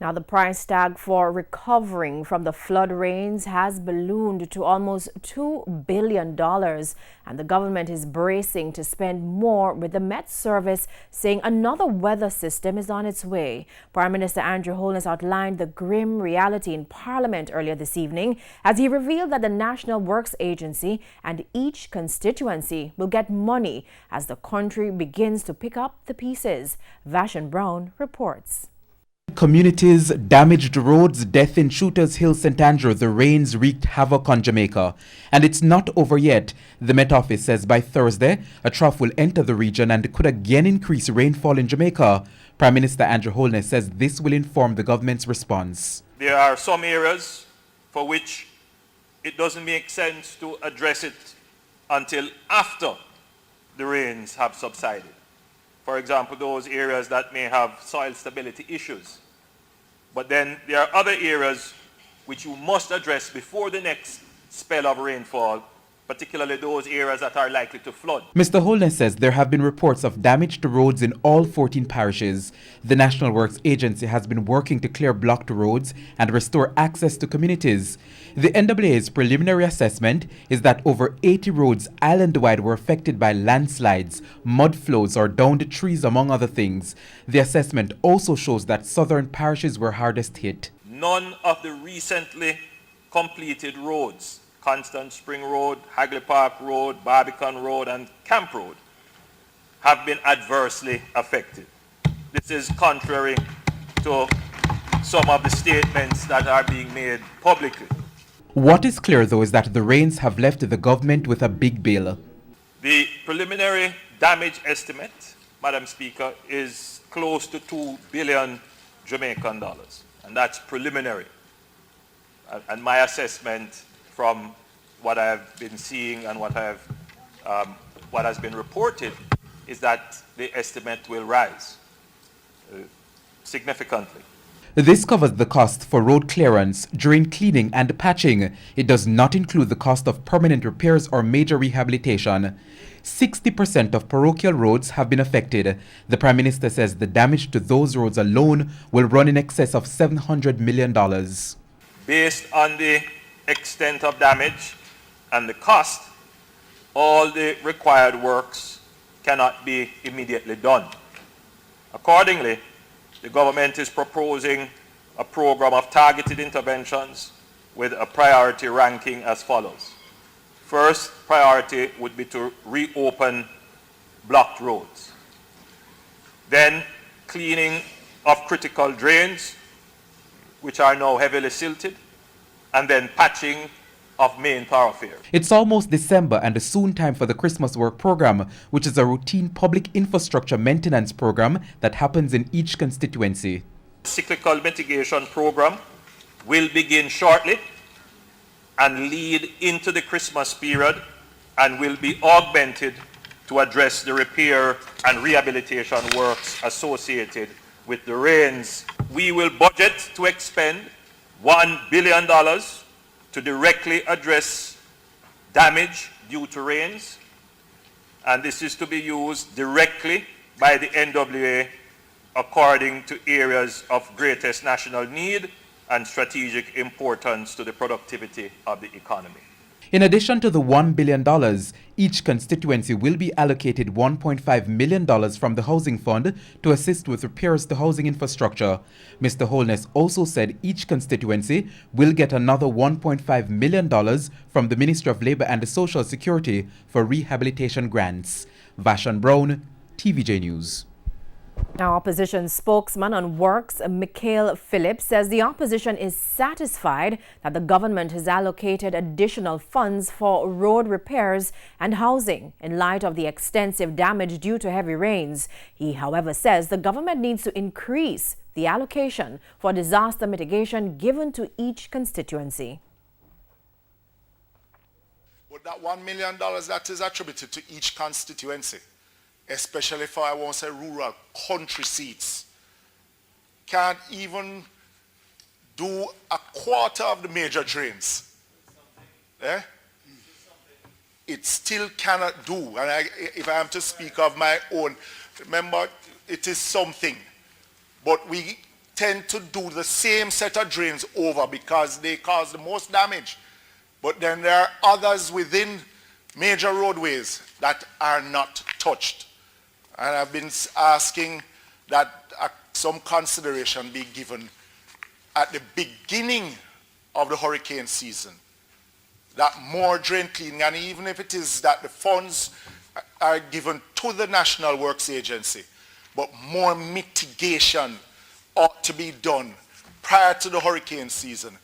Now, the price tag for recovering from the flood rains has ballooned to almost $2 billion, and the government is bracing to spend more, with the Met Service saying another weather system is on its way. Prime Minister Andrew Holness outlined the grim reality in Parliament earlier this evening as he revealed that the National Works Agency and each constituency will get money as the country begins to pick up the pieces. Vashon Brown reports. Communities, damaged roads, death in Shooters Hill, St. Andrew. The rains wreaked havoc on Jamaica. And it's not over yet. The Met Office says by Thursday, a trough will enter the region and could again increase rainfall in Jamaica. Prime Minister Andrew Holness says this will inform the government's response. There are some areas for which it doesn't make sense to address it until after the rains have subsided. For example, those areas that may have soil stability issues. But then there are other areas which you must address before the next spell of rainfall, particularly those areas that are likely to flood. Mr. Holness says there have been reports of damage to roads in all 14 parishes. The National Works Agency has been working to clear blocked roads and restore access to communities. The NWA's preliminary assessment is that over 80 roads island-wide were affected by landslides, mud flows or downed trees, among other things. The assessment also shows that southern parishes were hardest hit. None of the recently completed roads, Constant Spring Road, Hagley Park Road, Barbican Road, and Camp Road, have been adversely affected. This is contrary to some of the statements that are being made publicly. What is clear, though, is that the rains have left the government with a big bill. The preliminary damage estimate, Madam Speaker, is close to 2 billion Jamaican dollars, and that's preliminary. And my assessment from what I have been seeing and what has been reported is that the estimate will rise significantly. This covers the cost for road clearance, drain cleaning and patching. It does not include the cost of permanent repairs or major rehabilitation. 60% of parochial roads have been affected. The Prime Minister says the damage to those roads alone will run in excess of $700 million. Based on the extent of damage and the cost, all the required works cannot be immediately done. Accordingly, the government is proposing a program of targeted interventions with a priority ranking as follows. First priority would be to reopen blocked roads. Then cleaning of critical drains, which are now heavily silted, and then patching of main thoroughfares. It's almost December and soon time for the Christmas Work Program, which is a routine public infrastructure maintenance program that happens in each constituency. Cyclical mitigation program will begin shortly and lead into the Christmas period and will be augmented to address the repair and rehabilitation works associated with the rains. We will budget to expend $1 billion to directly address damage due to rains, and this is to be used directly by the NWA according to areas of greatest national need and strategic importance to the productivity of the economy. In addition to the $1 billion, each constituency will be allocated $1.5 million from the Housing Fund to assist with repairs to housing infrastructure. Mr. Holness also said each constituency will get another $1.5 million from the Ministry of Labour and Social Security for rehabilitation grants. Vashon Brown, TVJ News. Now, opposition spokesman on Works, Mikhail Phillips, says the opposition is satisfied that the government has allocated additional funds for road repairs and housing in light of the extensive damage due to heavy rains. He, however, says the government needs to increase the allocation for disaster mitigation given to each constituency. But that $1 million that is attributed to each constituency, especially for, I won't say rural, country seats, can't even do a quarter of the major drains. Eh? It still cannot do. And if I am to speak of my own, remember, it is something. But we tend to do the same set of drains over because they cause the most damage. But then there are others within major roadways that are not touched. And I've been asking that some consideration be given at the beginning of the hurricane season, that more drain cleaning, and even if it is that the funds are given to the National Works Agency, but more mitigation ought to be done prior to the hurricane season.